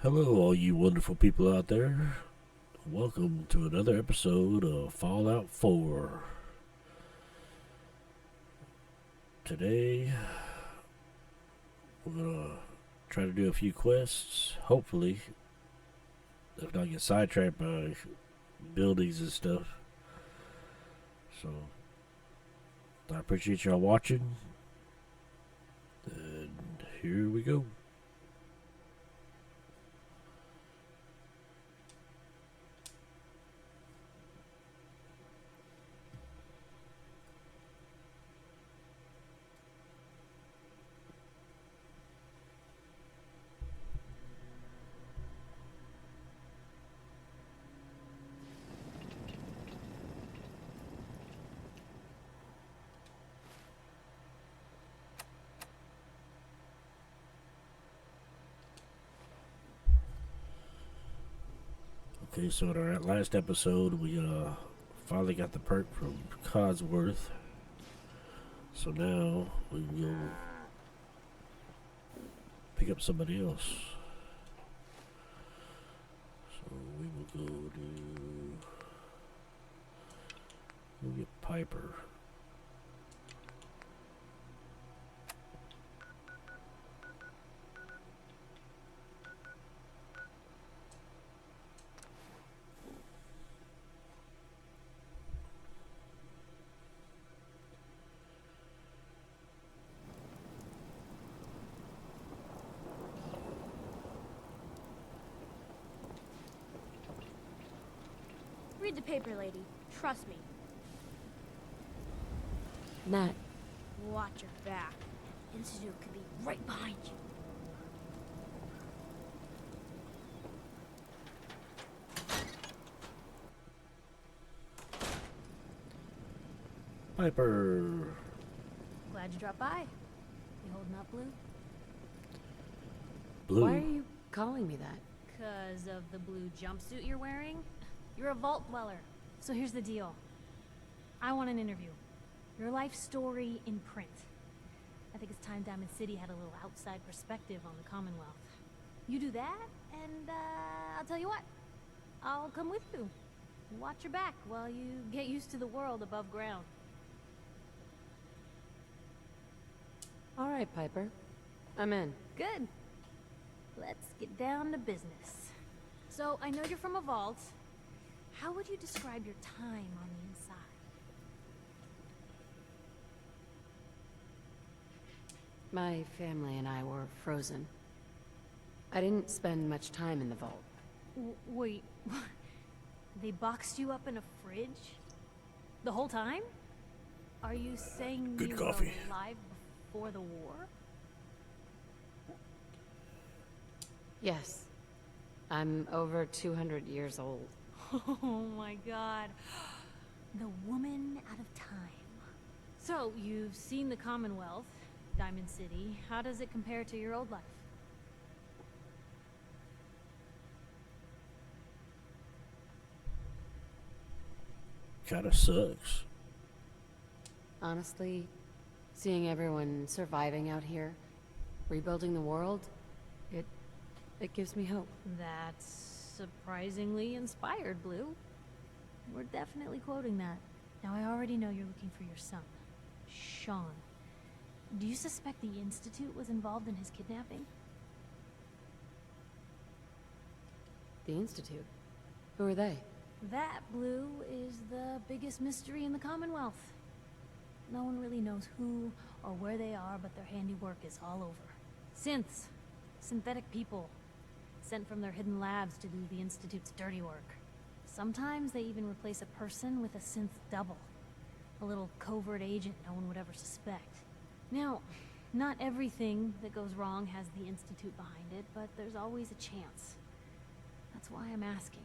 Hello, all you wonderful people out there. Welcome to another episode of Fallout 4. Today, we're gonna try to do a few quests. Hopefully, if not get sidetracked by buildings and stuff. So, I appreciate y'all watching. And here we go. Okay, so in our last episode, we finally got the perk from Codsworth. So now we can go pick up somebody else. So we will go to. We'll get Piper. Read the paper, lady. Trust me. Nat, Watch your back. Institute could be right behind you. Piper. Glad you dropped by. You holding up, Blue? Blue. why are you calling me that? 'Cause of the blue jumpsuit you're wearing? You're a vault dweller. So here's the deal. I want an interview. Your life story in print. I think it's time Diamond City had a little outside perspective on the Commonwealth. You do that, and I'll tell you what. I'll come with you. Watch your back while you get used to the world above ground. All right, Piper. I'm in. Good. Let's get down to business. So, I know you're from a vault. How would you describe your time on the inside? My family and I were frozen. I didn't spend much time in the vault. Wait, they boxed you up in a fridge? The whole time? Are you saying Good you coffee. were alive before the war? Yes. I'm over 200 years old. Oh my god. The woman out of time. So, you've seen the Commonwealth, Diamond City. How does it compare to your old life? Kinda sucks. Honestly, seeing everyone surviving out here, rebuilding the world, it gives me hope. That's surprisingly inspired, Blue. We're definitely quoting that. Now, I already know you're looking for your son, Sean. Do you suspect the Institute was involved in his kidnapping? The Institute. Who are they? That, Blue, is the biggest mystery in the Commonwealth. No one really knows who or where they are, but their handiwork is all over. Synths. Synthetic people. Sent from their hidden labs to do the Institute's dirty work. Sometimes they even replace a person with a synth double. A little covert agent no one would ever suspect. Now, not everything that goes wrong has the Institute behind it, but there's always a chance. That's why I'm asking.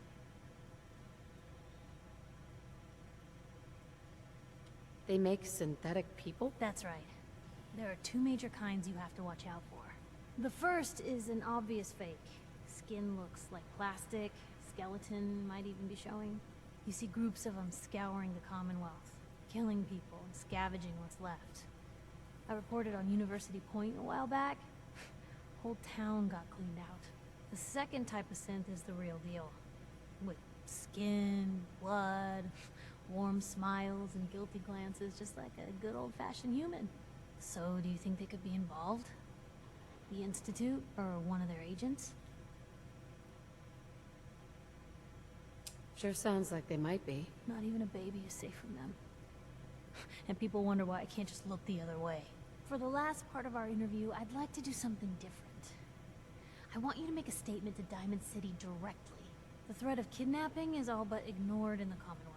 They make synthetic people? That's right. There are two major kinds you have to watch out for. The first is an obvious fake. Skin looks like plastic, skeleton might even be showing. You see groups of them scouring the Commonwealth, killing people and scavenging what's left. I reported on University Point a while back. Whole town got cleaned out. The second type of synth is the real deal. With skin, blood, warm smiles, and guilty glances, just like a good old-fashioned human. So, do you think they could be involved? The Institute, or one of their agents? Sure sounds like they might be. Not even a baby is safe from them. And people wonder why I can't just look the other way. For the last part of our interview, I'd like to do something different. I want you to make a statement to Diamond City directly. The threat of kidnapping is all but ignored in the Commonwealth.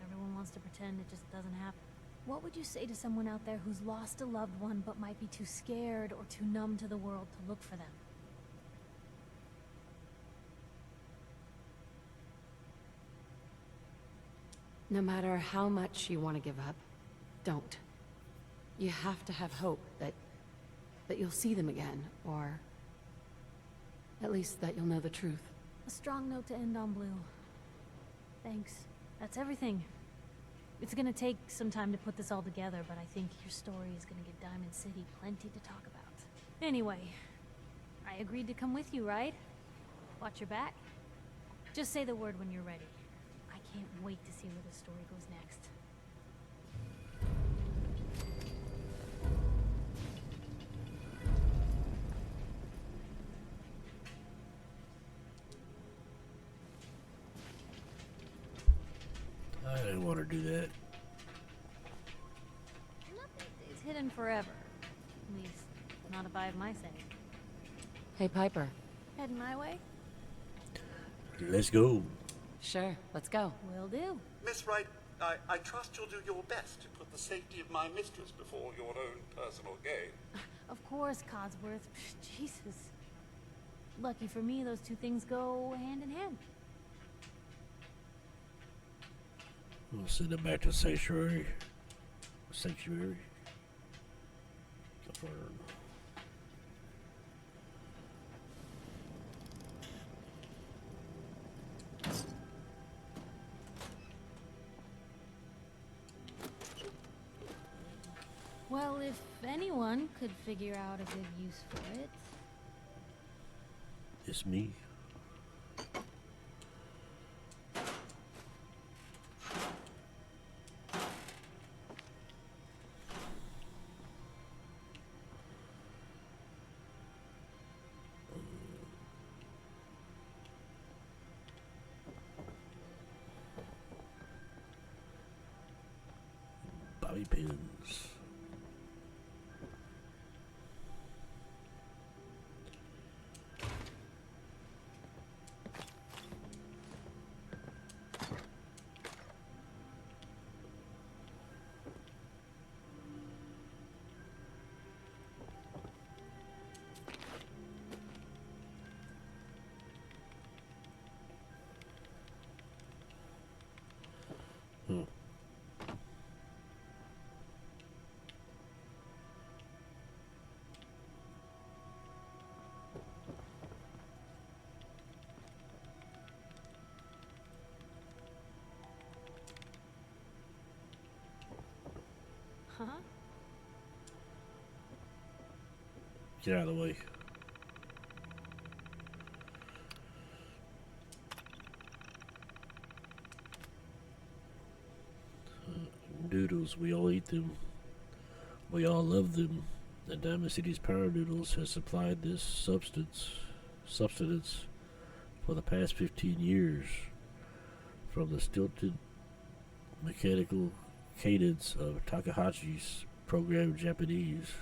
Everyone wants to pretend it just doesn't happen. What would you say to someone out there who's lost a loved one but might be too scared or too numb to the world to look for them? No matter how much you want to give up, don't. You have to have hope that you'll see them again, or at least that you'll know the truth. A strong note to end on, Blue. Thanks. That's everything. It's gonna take some time to put this all together, but I think your story is gonna give Diamond City plenty to talk about. Anyway, I agreed to come with you, right? Watch your back. Just say the word when you're ready. I can't wait to see where the story goes next. I didn't want to do that. Nothing stays hidden forever. At least, not if I have my say. Hey, Piper. Heading my way? Let's go. Sure, let's go. Will do. Miss Wright, I trust you'll do your best to put the safety of my mistress before your own personal gain. Of course, Codsworth. Jesus. Lucky for me, those two things go hand in hand. We'll send it back to Sanctuary. Sanctuary. Confirm. Well, if anyone could figure out a good use for it. It's me. Bobby pins. Huh? Get out of the way. Noodles, we all eat them. We all love them. And Diamond City's Power Noodles has supplied this substance for the past 15 years. From the stilted mechanical cadence of Takahashi's programmed Japanese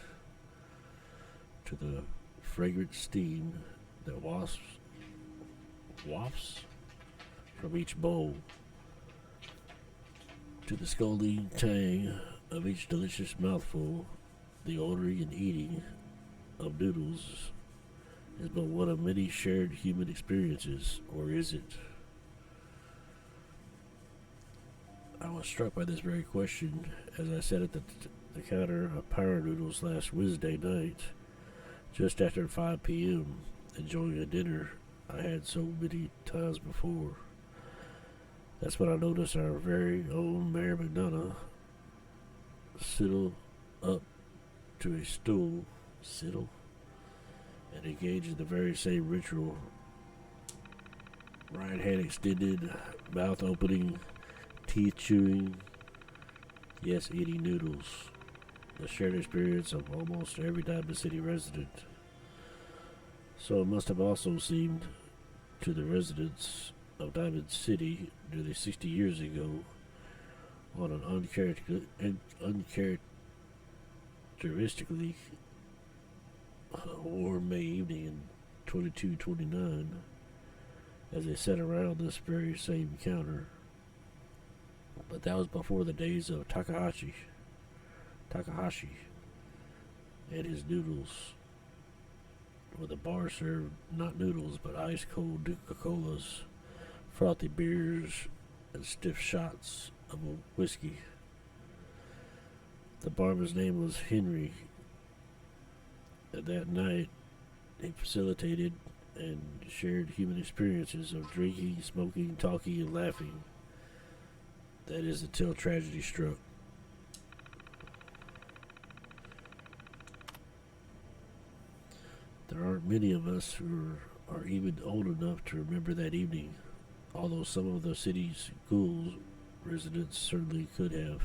to the fragrant steam that wafts from each bowl to the scalding tang of each delicious mouthful. The ordering and eating of noodles is but one of many shared human experiences, or is it? I was struck by this very question as I sat at the counter of Power Noodles last Wednesday night, just after 5 p.m., enjoying a dinner I had so many times before. That's when I noticed our very own Mayor McDonough sidle up to a stool, and engaged in the very same ritual. Right hand extended, mouth opening, teeth chewing, yes, eating noodles. The shared experience of almost every Diamond City resident. So it must have also seemed to the residents of Diamond City nearly 60 years ago on an uncharacteristically warm May evening in 2229 as they sat around this very same counter. But that was before the days of Takahashi and his noodles, where the bar served not noodles but ice cold Coca-Colas, frothy beers, and stiff shots of whiskey. The barman's name was Henry, and that night he facilitated and shared human experiences of drinking, smoking, talking, and laughing. That is until tragedy struck. There aren't many of us who are even old enough to remember that evening, although some of the city's ghouls residents certainly could have,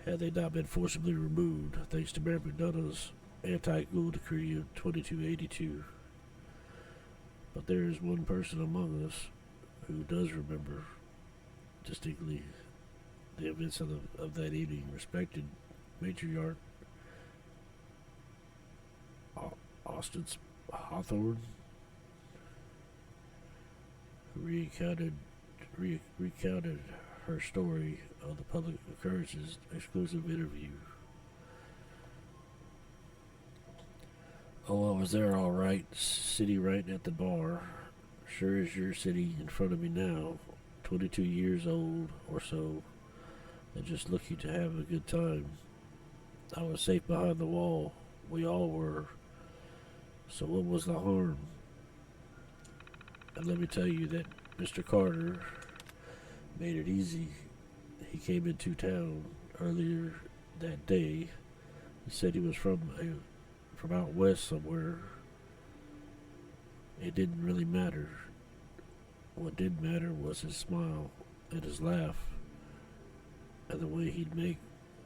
had they not been forcibly removed thanks to Mayor McDonough's anti-ghoul decree of 2282. But there is one person among us who does remember distinctly the events of that evening. Respected matriarch Austin Hawthorne, who recounted her story of the public occurrences exclusive interview. Oh, I was there all right, sitting right at the bar. Sure as you're sitting in front of me now, 22 years old or so, and just looking to have a good time. I was safe behind the wall. We all were. So what was the harm? And let me tell you that Mr. Carter made it easy. He came into town earlier that day. He said he was from out west somewhere. It didn't really matter. What did matter was his smile and his laugh and the way he'd make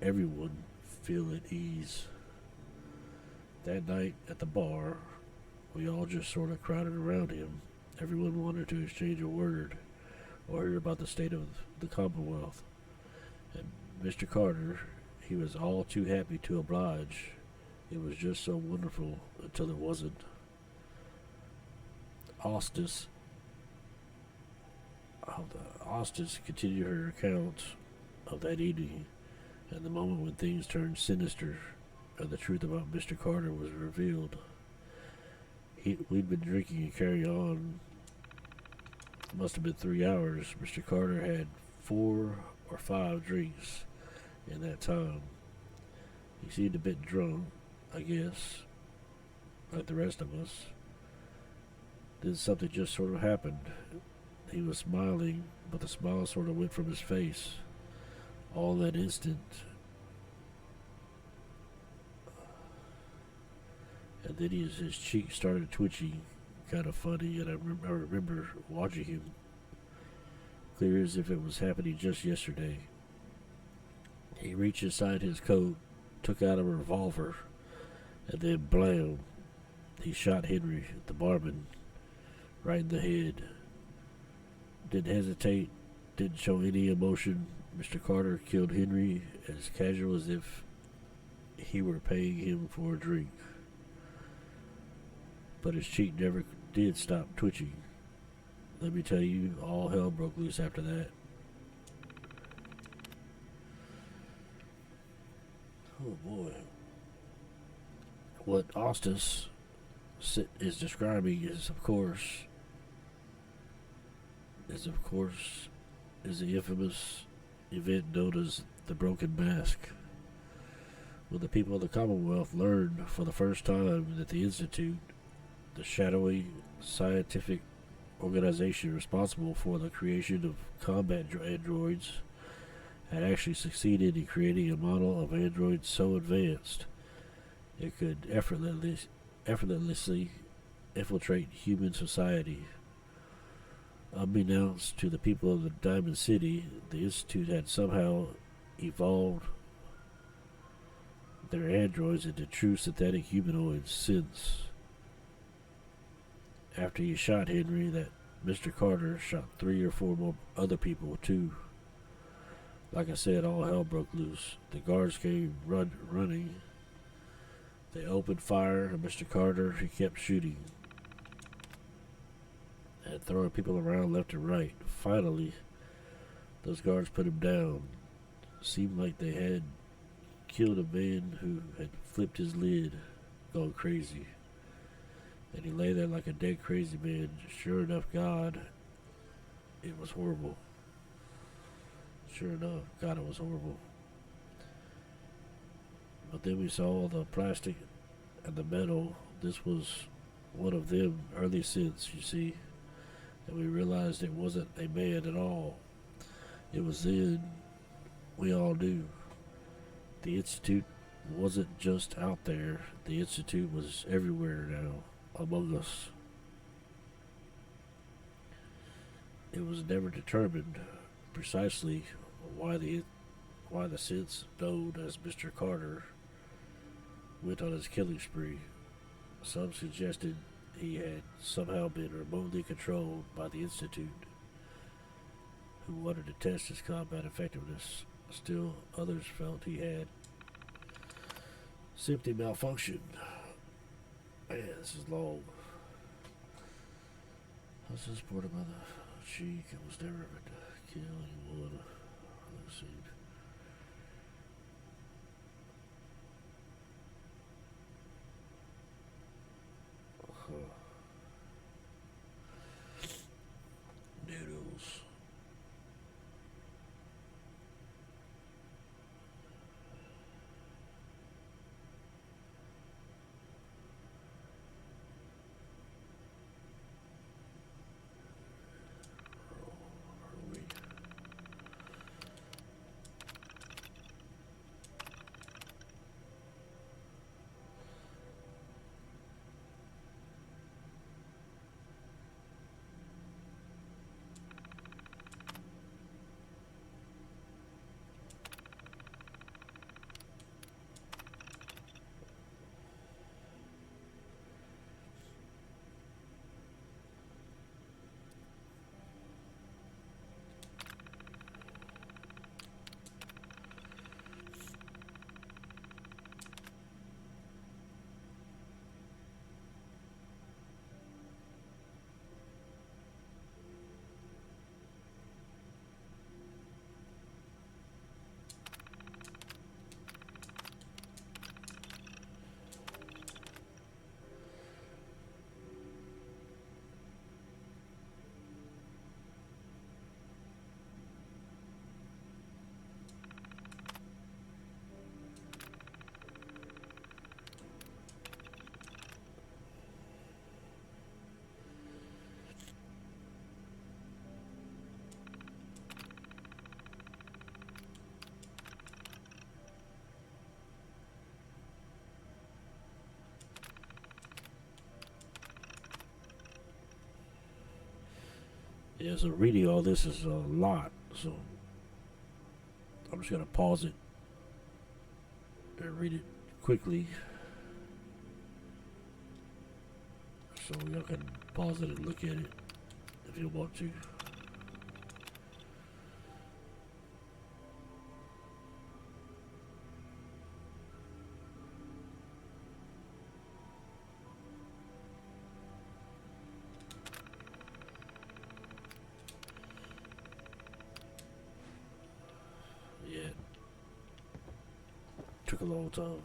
everyone feel at ease. That night at the bar, we all just sort of crowded around him. Everyone wanted to exchange a word or hear about the state of the Commonwealth. And Mr. Carter, he was all too happy to oblige. It was just so wonderful until it wasn't. Ostis continued her account of that evening and the moment when things turned sinister and the truth about Mr. Carter was revealed. We'd been drinking and carrying on. It must have been 3 hours. Mr. Carter had 4 or 5 drinks in that time. He seemed a bit drunk, I guess, like the rest of us. Then something just sort of happened. He was smiling, but the smile sort of went from his face. All that instant. And then his cheek started twitching, kind of funny, and I remember watching him, clear as if it was happening just yesterday. He reached inside his coat, took out a revolver, and then blam, he shot Henry, the barman, right in the head. Didn't hesitate, didn't show any emotion. Mr. Carter killed Henry as casual as if he were paying him for a drink. But his cheek never did stop twitching. Let me tell you, all hell broke loose after that. Oh boy. What Ostis is describing is of course the infamous event known as the Broken Mask, when the people of the Commonwealth learned for the first time that the Institute, the shadowy scientific organization responsible for the creation of combat androids, had actually succeeded in creating a model of androids so advanced it could effortlessly infiltrate human society. Unbeknownst to the people of the Diamond City, the Institute had somehow evolved their androids into true synthetic humanoids since. After he shot Henry, that Mr. Carter shot 3 or 4 more other people too. Like I said, all hell broke loose. The guards came running. They opened fire, and Mr. Carter, he kept shooting and throwing people around left and right. Finally, those guards put him down. Seemed like they had killed a man who had flipped his lid, gone crazy. And he lay there like a dead crazy man. Sure enough, God, it was horrible. Sure enough, God, it was horrible. But then we saw the plastic and the metal. This was one of them early synths, you see. And we realized it wasn't a man at all. It was then we all knew. The Institute wasn't just out there. The Institute was everywhere now, among us. It was never determined precisely why the synths known as Mr. Carter went on his killing spree. Some suggested he had somehow been remotely controlled by the Institute, who wanted to test his combat effectiveness. Still, others felt he had simply malfunctioned. Man, this is long. This is part of my cheek. I was never meant to kill anyone. Let's see. Noodles. Yeah, so reading all this is a lot, so I'm just going to pause it and read it quickly. So y'all can pause it and look at it if you want to. Yeah. Took a long time.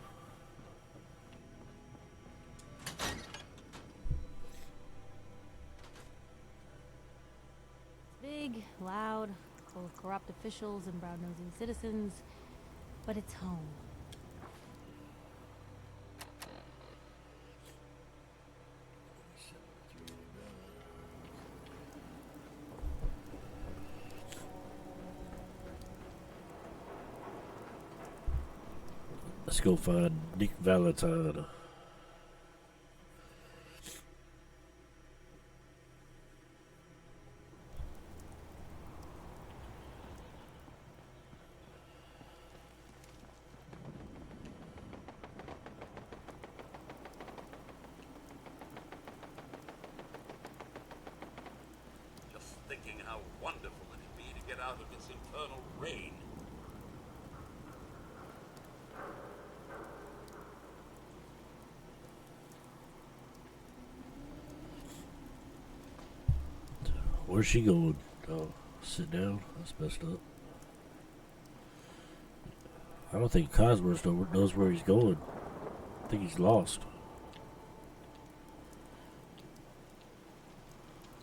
Big, loud, full of corrupt officials and brown-nosing citizens, but it's home. Let's go find Nick Valentine. thinking how wonderful it'd be to get out of this infernal rain. Where's she going? Oh, sit down. That's messed up. I don't think Cosmos knows where he's going. I think he's lost.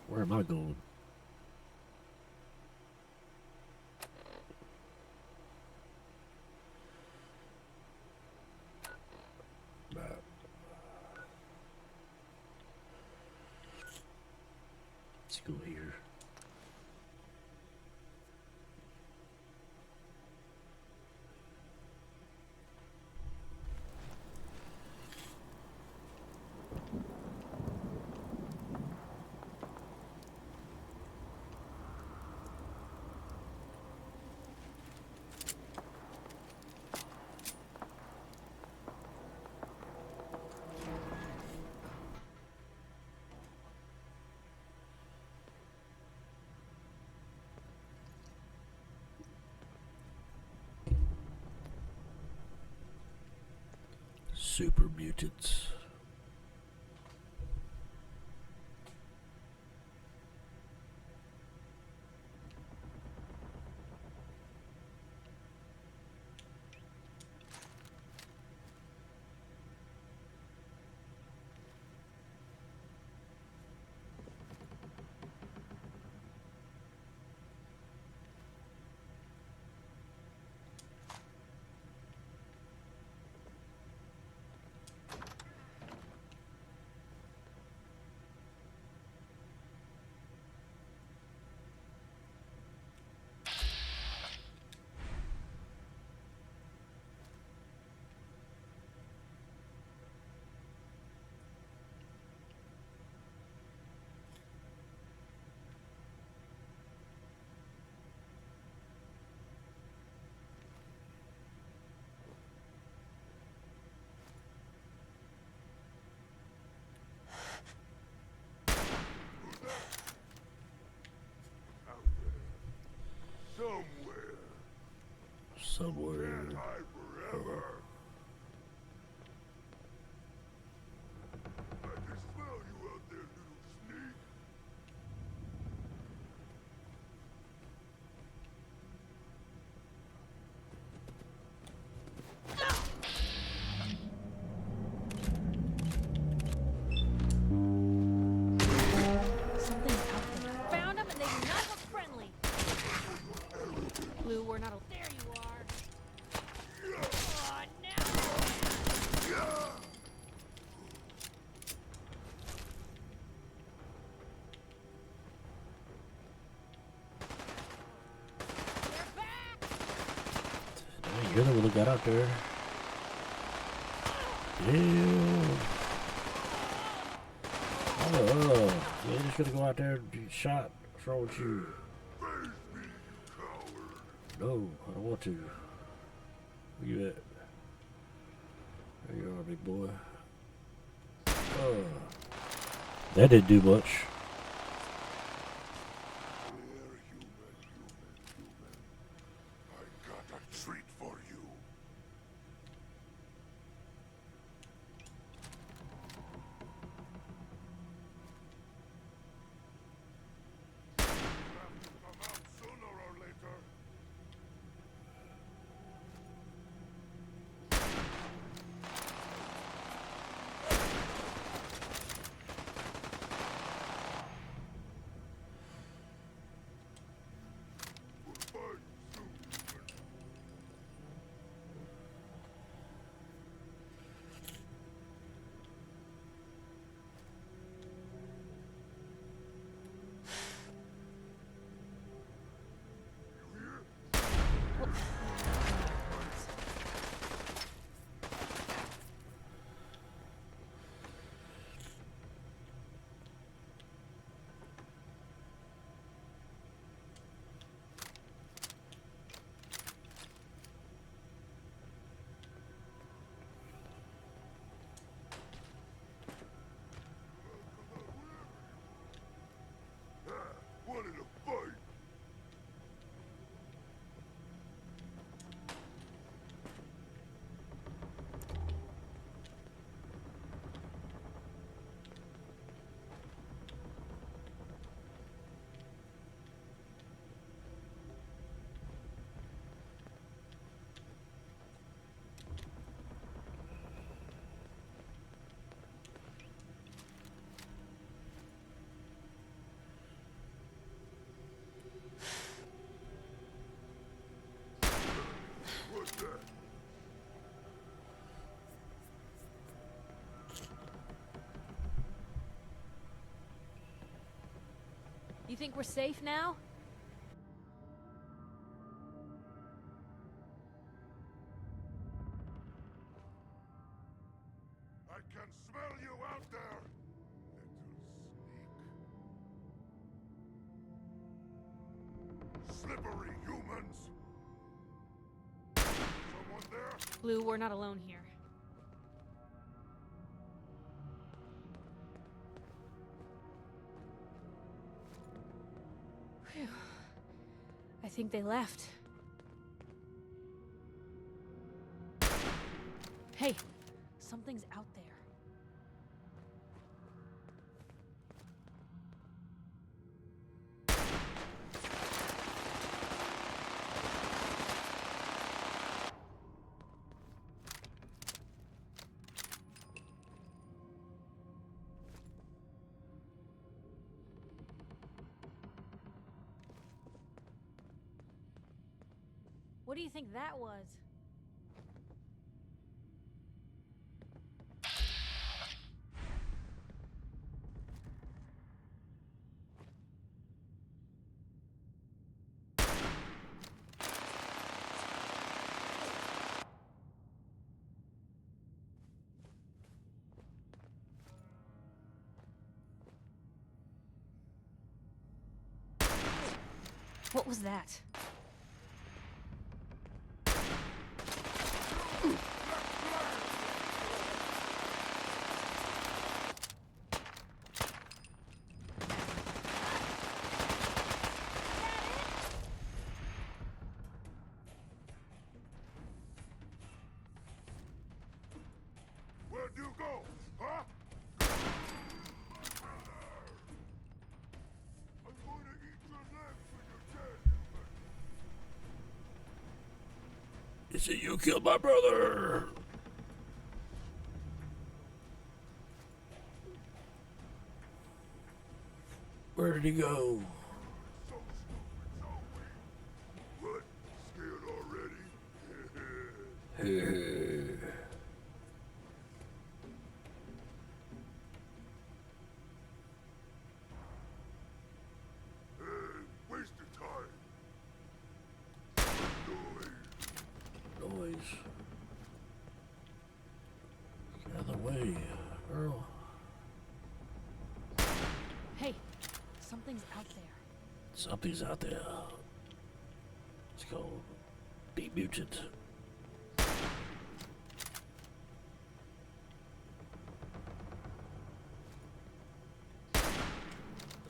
Where am I going? Nah. Let's go here. Super mutants. Somewhere. Can't hide forever. I can smell you out there, little sneak. Something's out there. Found them and they do not look friendly. Blue, we're not. There you are. Oh, no. They're back. Dang, you're the one that got out there. Yeah. Oh, yeah, you're just gonna go out there and get shot. What's wrong with you? Face me, coward. No, I don't want to. Where you at? There you are, big boy. Oh. That didn't do much. Here, human. I got a treat for you. You have to come out sooner or later. think we're safe now? I can smell you out there, little sneak. Slippery humans! Someone there? Blue, we're not alone here. Phew. I think they left. Hey, something's out there. What do you think that was? What was that? Where'd you go? Huh? I'm going to eat your legs when you're dead, human. Is it you killed my brother? Where did he go? So stupid, so weak. What? Scared already? Waste of time. Noise. Get out of the way, Earl. Hey, something's out there. Something's out there. It's called Be Mutant.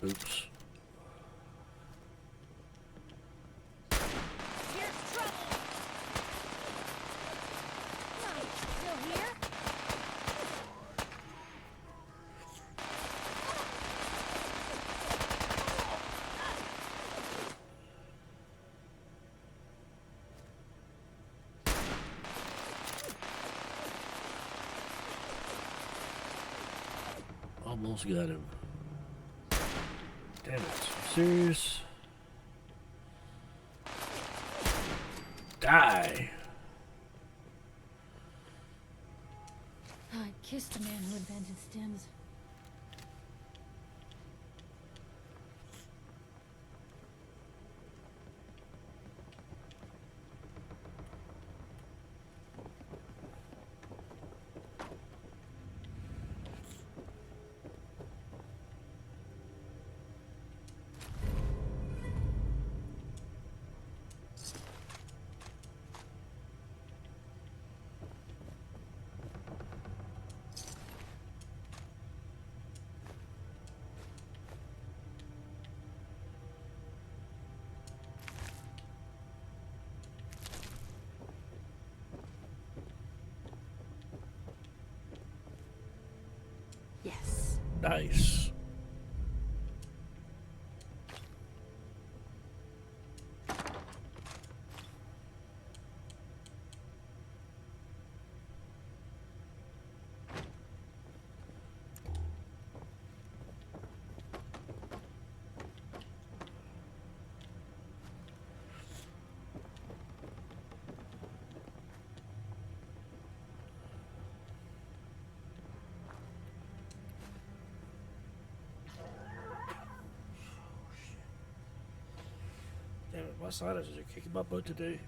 Oops. Here's trouble! Still here? Almost got him. Damn it. Serious? Die! I kissed the man who invented stims. Yes. Nice. My sinuses are kicking my butt today.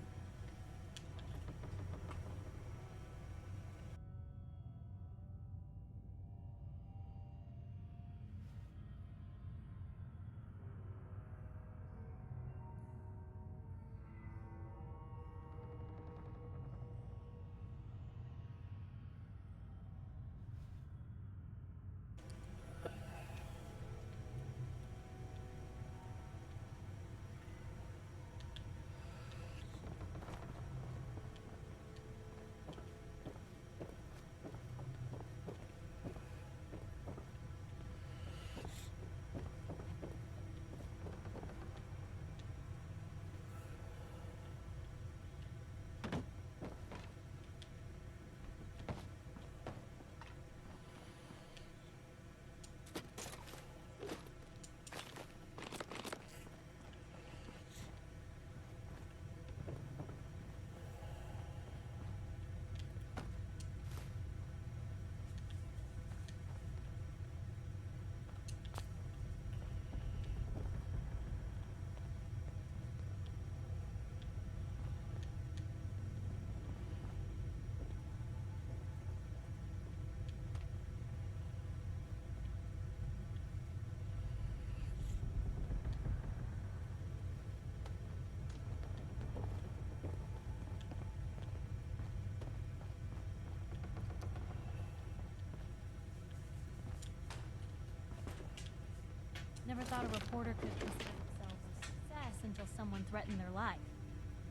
Never thought a reporter could consider themselves a success until someone threatened their life.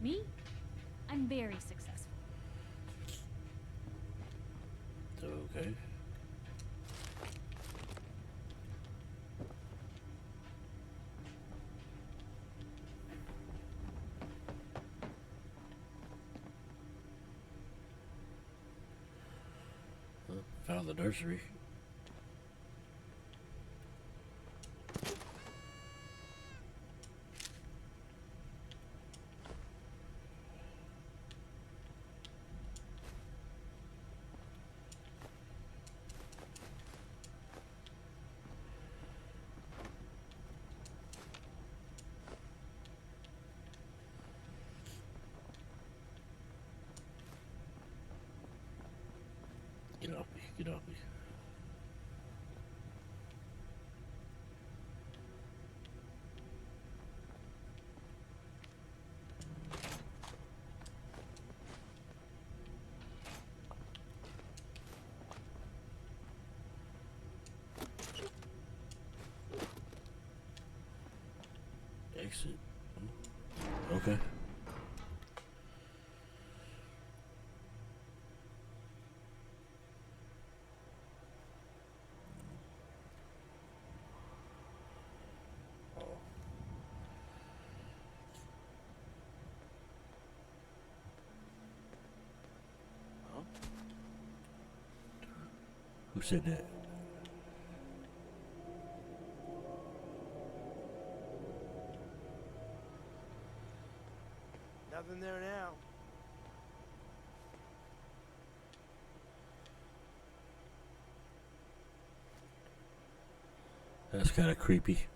Me? I'm very successful. Okay. Found the nursery. Get off me, get off me. Exit. Okay. Who said that? Nothing there now. That's kind of creepy.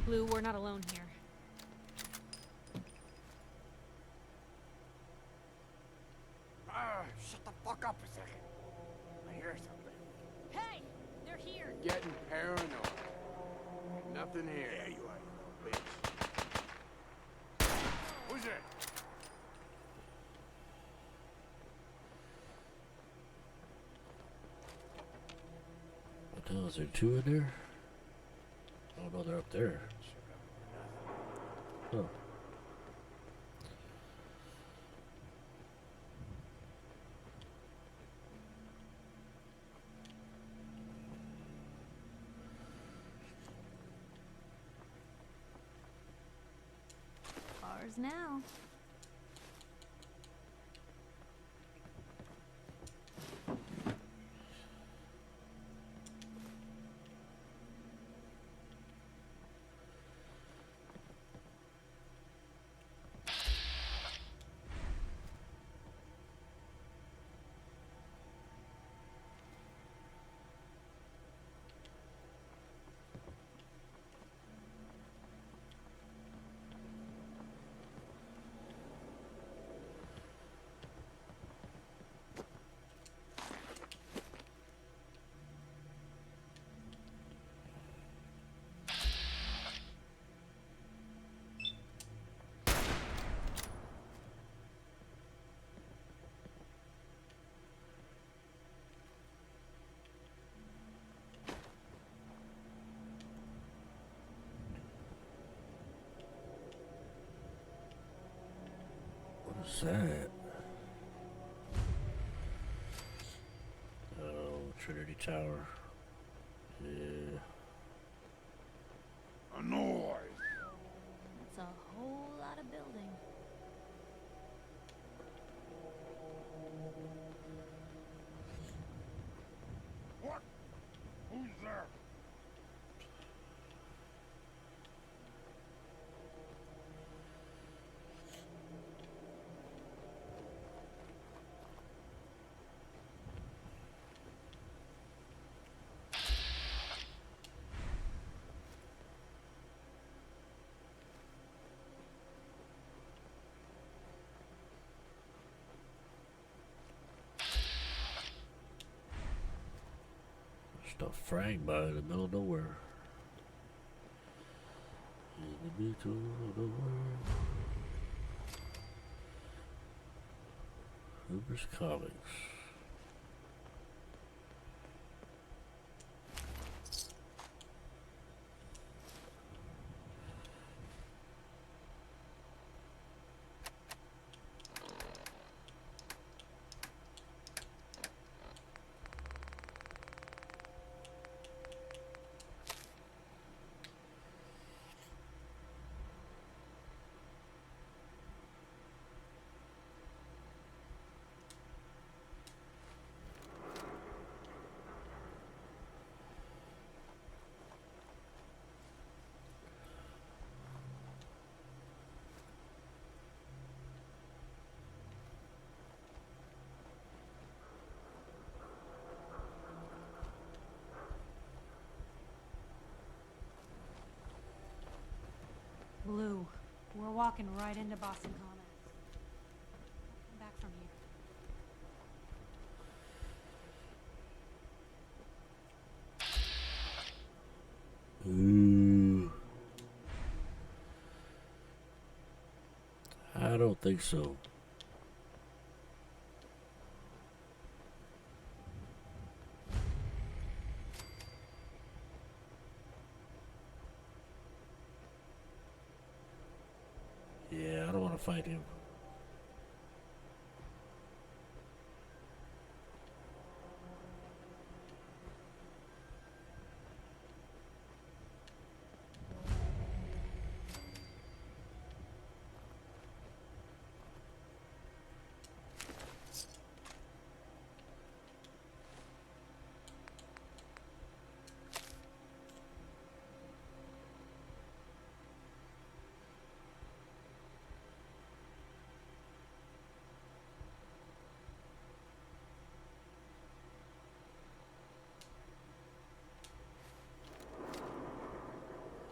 Blue, we're not alone here. Shut the fuck up a second. I hear something. Hey! They're here! Getting paranoid. Nothing here. There you are, you little bitch. Who's there? What the hell, is there two in there? Oh no, they're up there. Huh. Ours now. What's that? Oh, Trinity Tower. Yeah. A noise. It's a whole lot of building. What? Who's there? Just a frag by in the middle of nowhere. In the middle of nowhere. Hoover's Comics. Blue, we're walking right into Boston Commons. Come back from here. Ooh. I don't think so. Yeah, I don't want to fight him.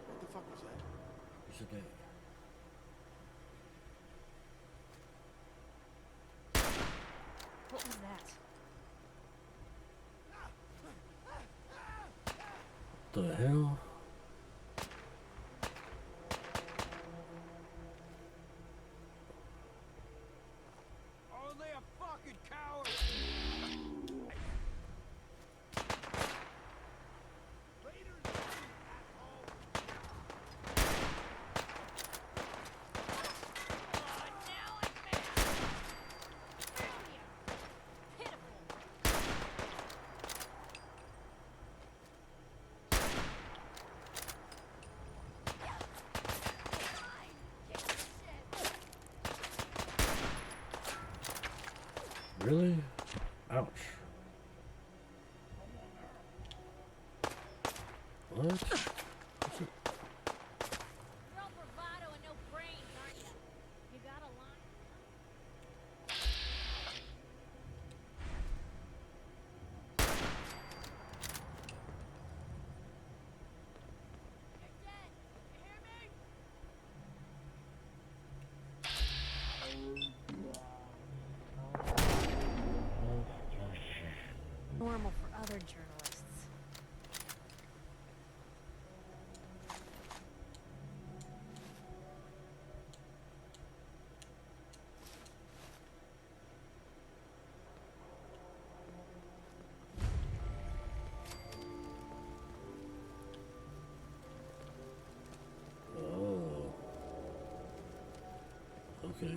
What the fuck was that? What's it that? What was that? The hell? Only a fucking coward! Really? Ouch. What? You're all bravado and no brains, aren't you? You got a line? You're dead. You hear me? Normal for other journalists. Oh. Okay.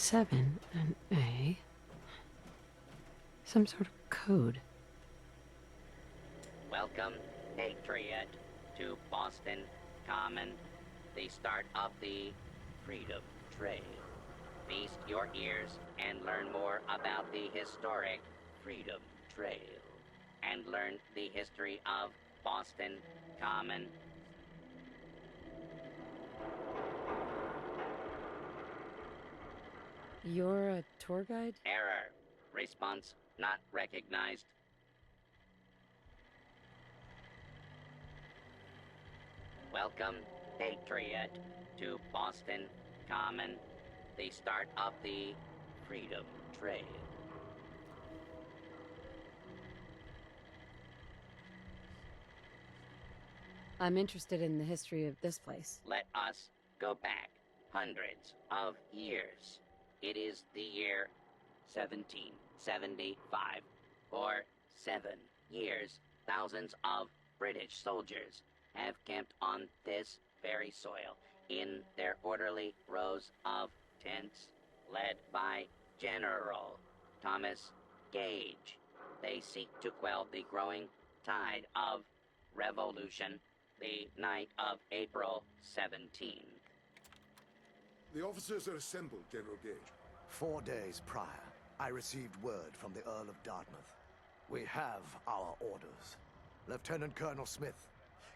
7 and A. Some sort of code. Welcome, Patriot, to Boston Common, the start of the Freedom Trail. Feast your ears and learn more about the historic Freedom Trail, and learn the history of Boston Common. You're a tour guide? Error. Response not recognized. Welcome, Patriot, to Boston Common, the start of the Freedom Trail. I'm interested in the history of this place. Let us go back hundreds of years. It is the year 1775. For 7 years, thousands of British soldiers have camped on this very soil in their orderly rows of tents, led by General Thomas Gage. They seek to quell the growing tide of revolution the night of April 17th. The officers are assembled, General Gage. 4 days prior, I received word from the Earl of Dartmouth. We have our orders. Lieutenant Colonel Smith,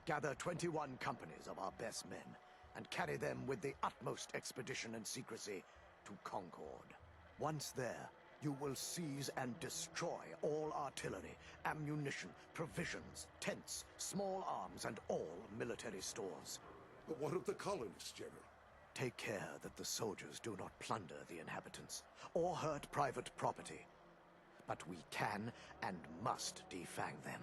gather 21 companies of our best men and carry them with the utmost expedition and secrecy to Concord. Once there, you will seize and destroy all artillery, ammunition, provisions, tents, small arms, and all military stores. But what of the colonists, General? Take care that the soldiers do not plunder the inhabitants or hurt private property. But we can and must defang them.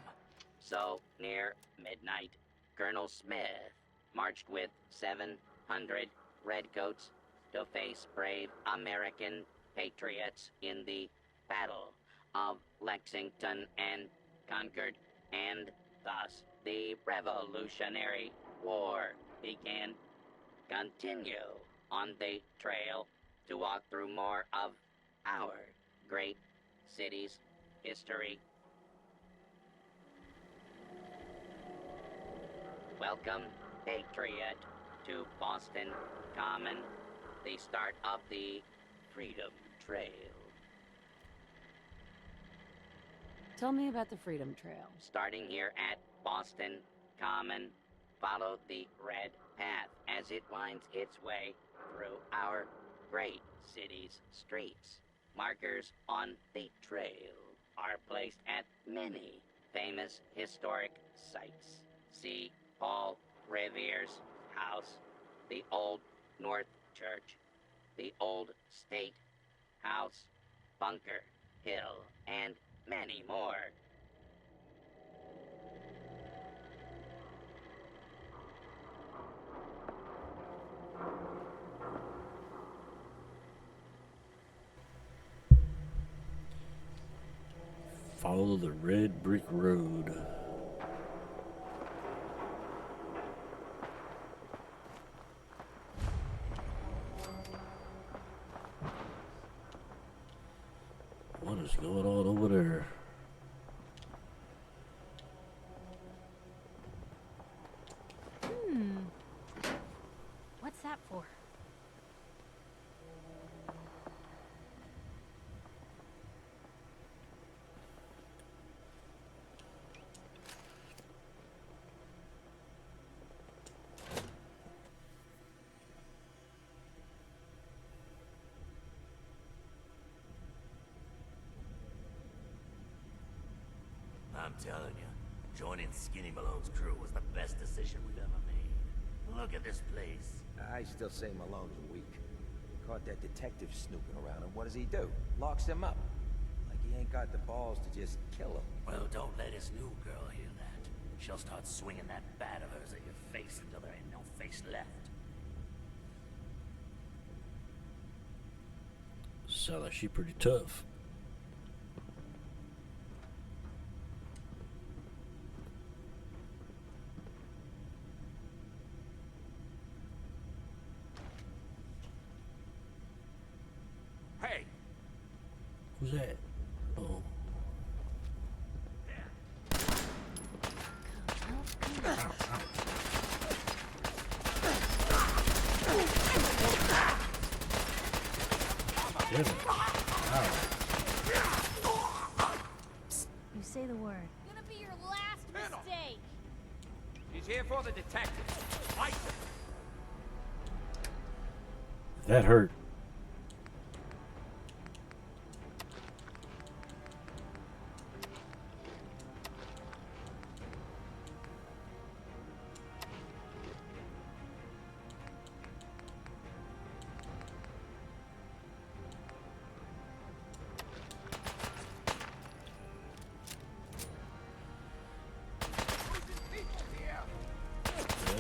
So, near midnight, Colonel Smith marched with 700 redcoats to face brave American patriots in the Battle of Lexington and Concord, and thus the Revolutionary War began. Continue on the trail to walk through more of our great city's history. Welcome, Patriot, to Boston Common, the start of the Freedom Trail. Tell me about the Freedom Trail. Starting here at Boston Common, follow the red path as it winds its way through our great city's streets. Markers on the trail are placed at many famous historic sites. See Paul Revere's house, the Old North Church, the Old State House, Bunker Hill, and many more. Follow the red brick road. What is going on over there? What's that for? I'm telling you, joining Skinny Malone's crew was the best decision we've ever made. Look at this place. I still say Malone's weak. Caught that detective snooping around him. What does he do? Locks him up. Like he ain't got the balls to just kill him. Well, don't let his new girl hear that. She'll start swinging that bat of hers at your face until there ain't no face left. Sound like she pretty tough. Who's that? Oh. Damn it. Ow. You say the word. Gonna be your last mistake. He's here for the detective. Fight him. That hurt.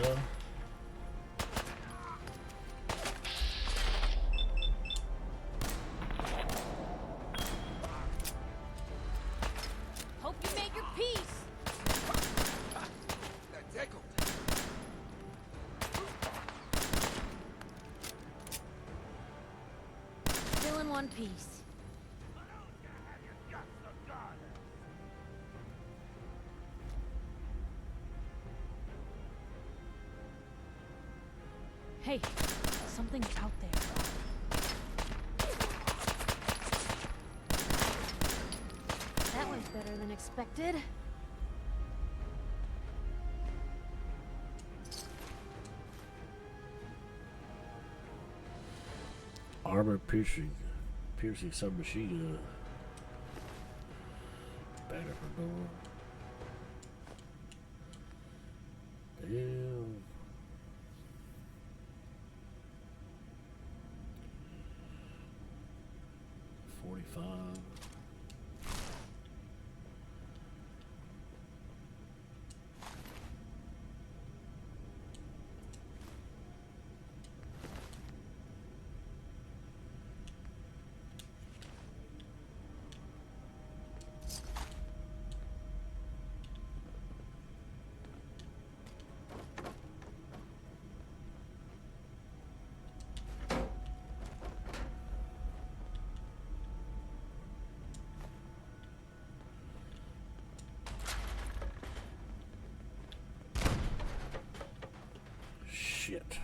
Yeah. Hope you made your peace. That tickled. Still in one piece. Hey, something's out there. That was better than expected. Armor piercing submachine gun. Banner for door. Damn. $45. Shit.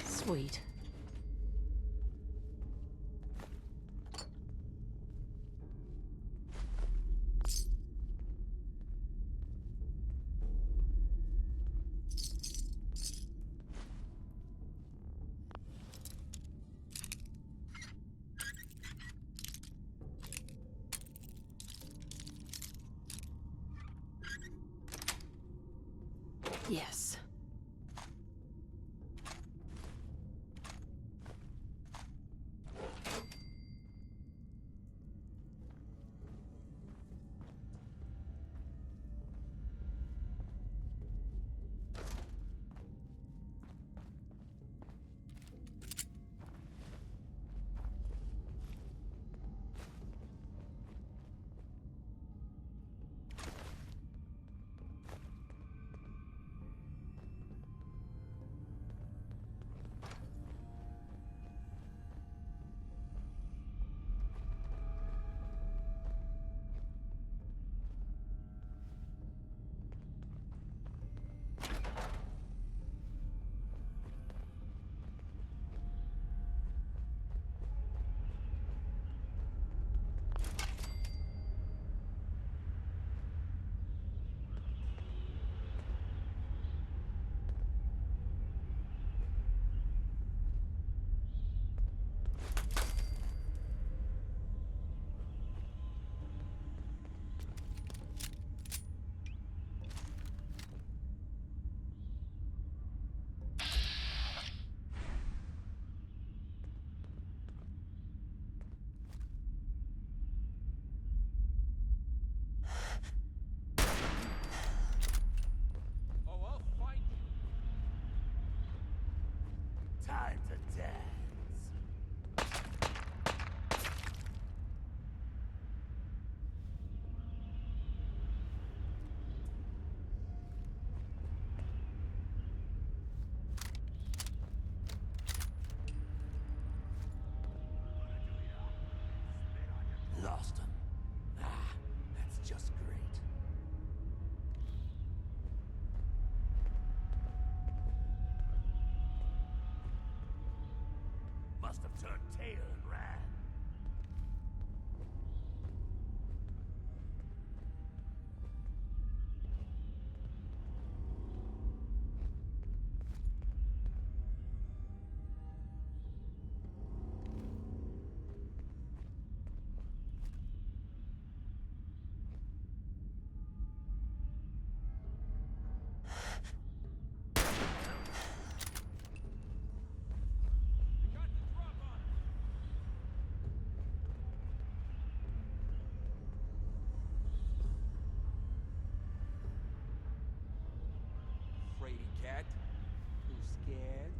Sweet. Yes. time to dance. Lost him. Ah, that's just great. Must have turned tail and ran. Fraidy cat. Who's scared?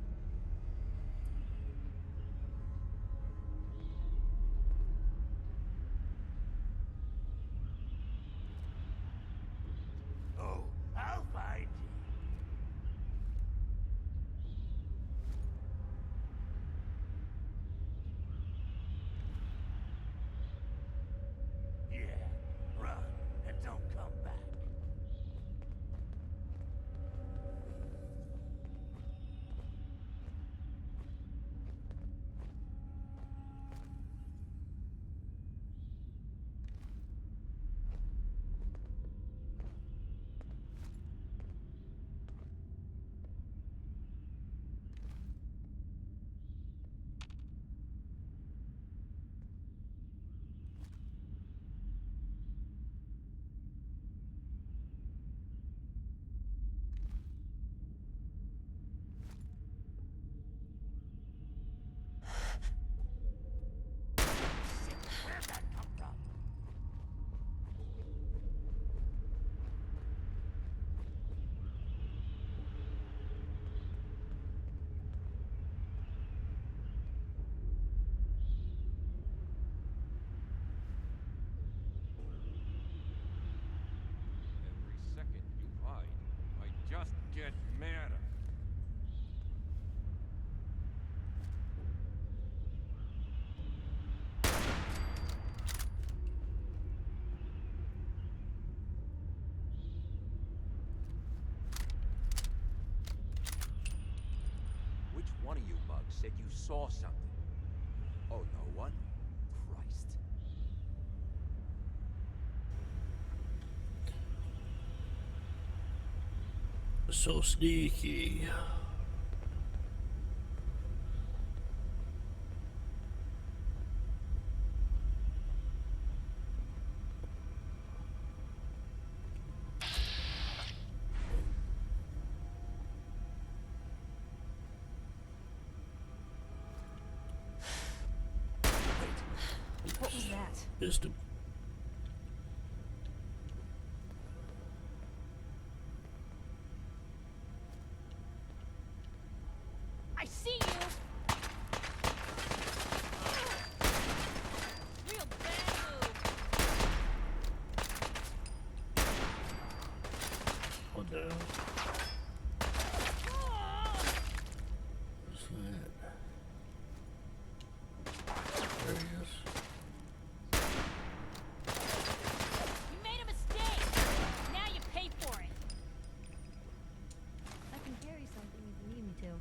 Oh, I'll find you. Yeah, run and don't come back. Where'd that come from? Every second you hide, I just get madder. Which one of you mugs said you saw something? Oh, no one? Christ. So sneaky. What was that? Missed him. I see you! Real bad move. One down. What's that? There he is. You made a mistake! Now you pay for it! I can carry something if you need me to.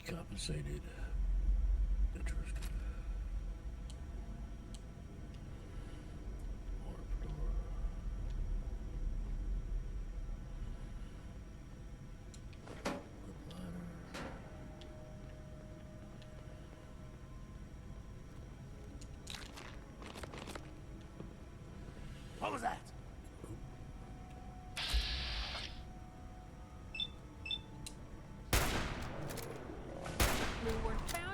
Compensated. Interesting. Water fedora. Lip liner. What was that? New work found.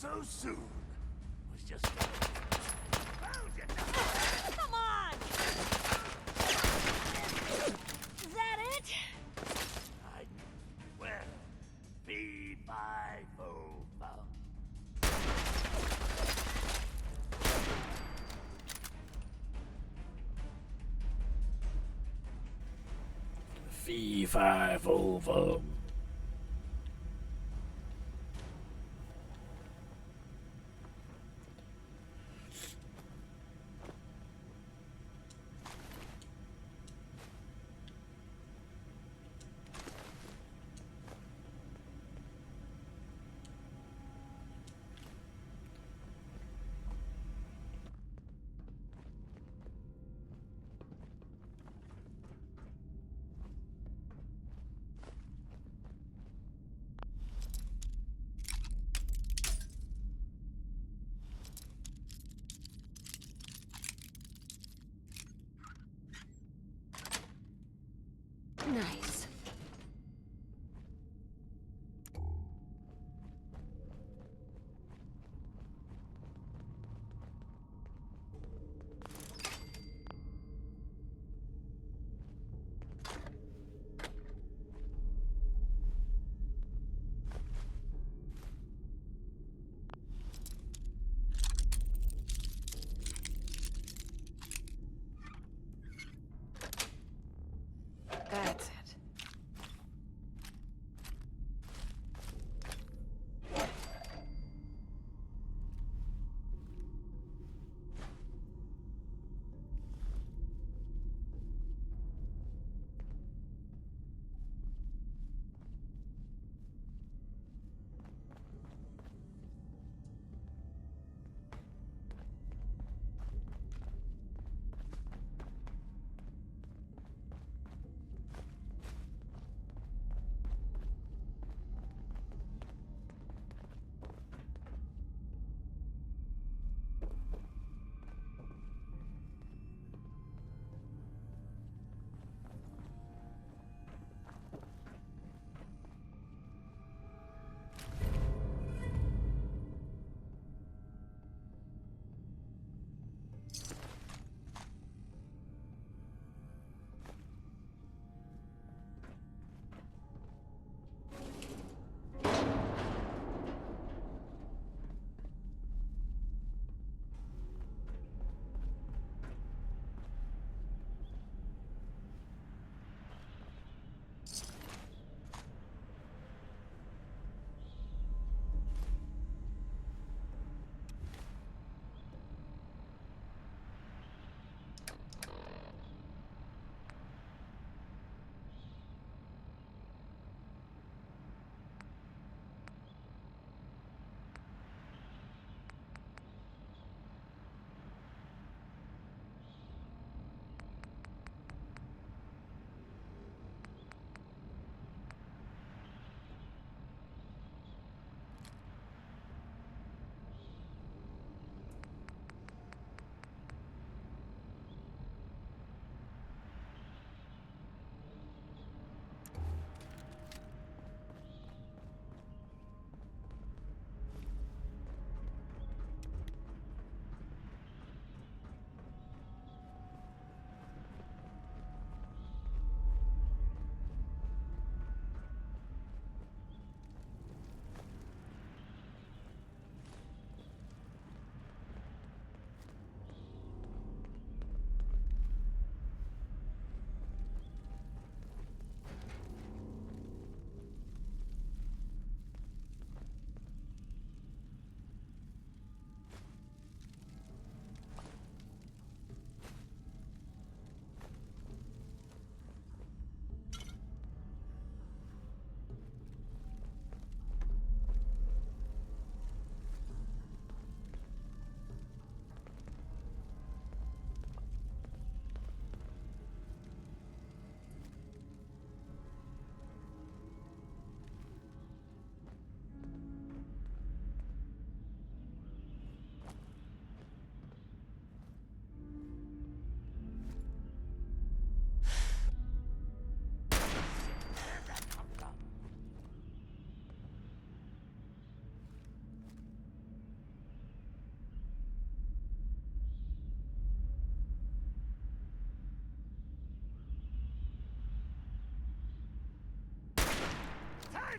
so soon. Was just found you. Come on! Is that it? I well, fee fi fo fum. Fee fi fo fum. Nice. That's it.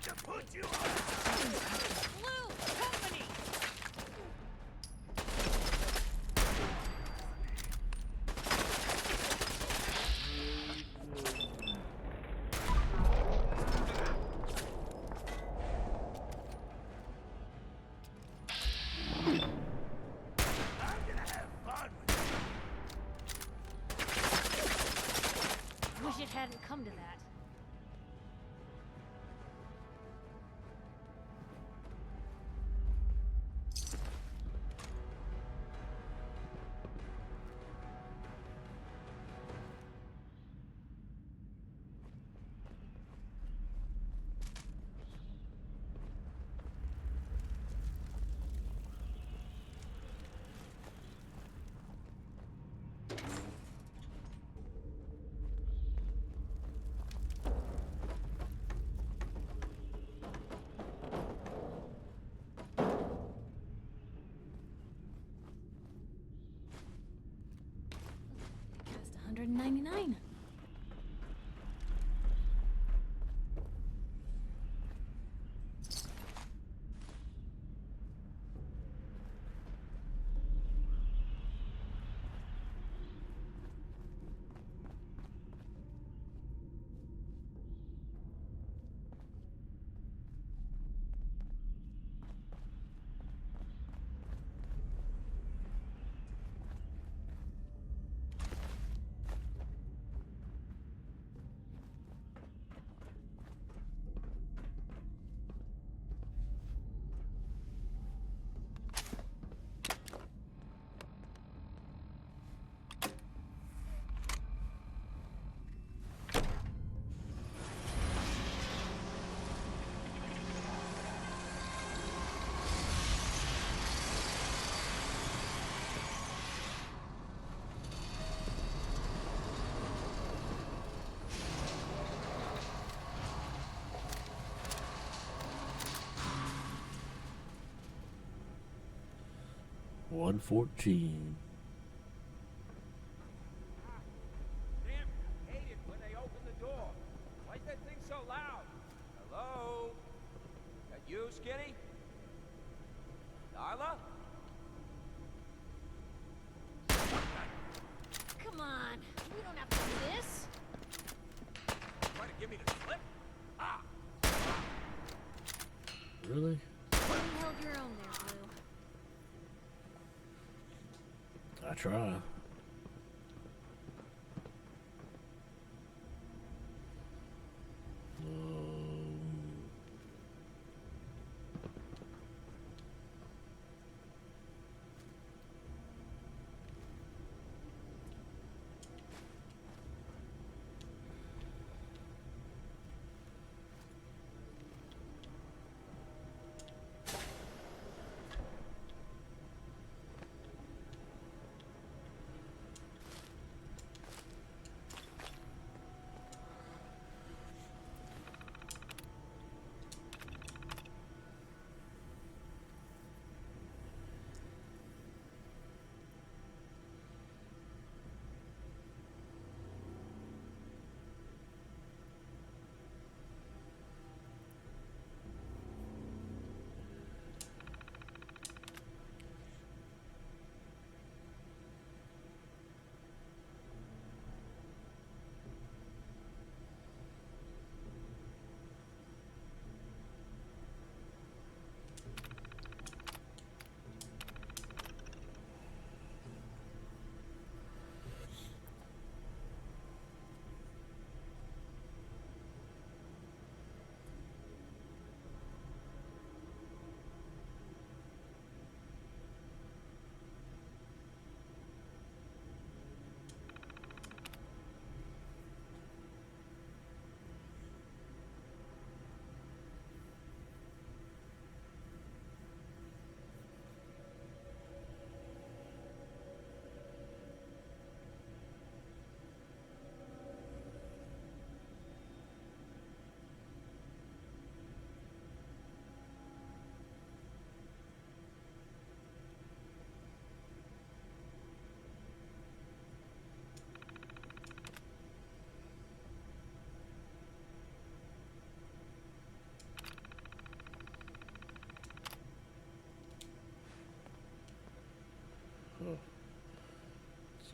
to put you on! Blue! Company! I'm gonna have fun with you. Wish it hadn't come to that. Cost 199. One 14. Damn, I hate it when they open the door. Why's that thing so loud? Hello? That you, Skinny? Darla? Come on, we don't have to do this. Trying to give me the slip? Ah! Really? You held your own there, Blue. I try.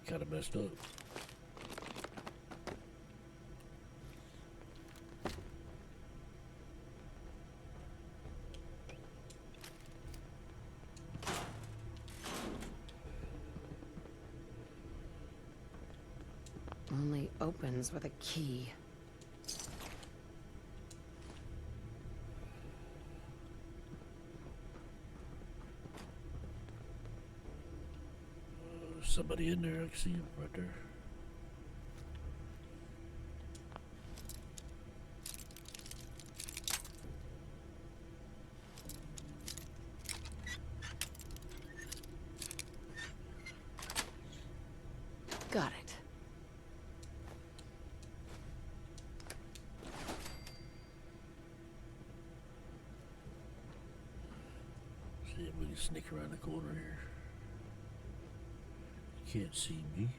kind of messed up. Only opens with a key. Somebody in there, I can see him right there. Got it. See if we can sneak around the corner here. Can't see me.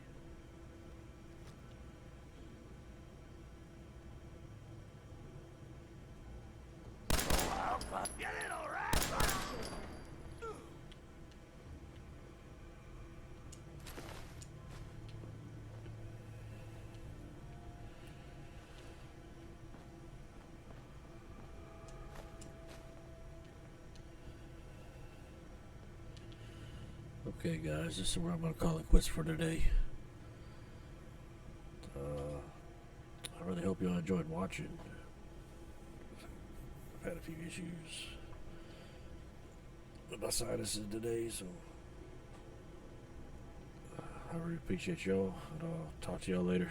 Okay, guys, this is where I'm going to call it quits for today. I really hope you all enjoyed watching. I've had a few issues with my sinuses today, so I really appreciate y'all, and I'll talk to y'all later.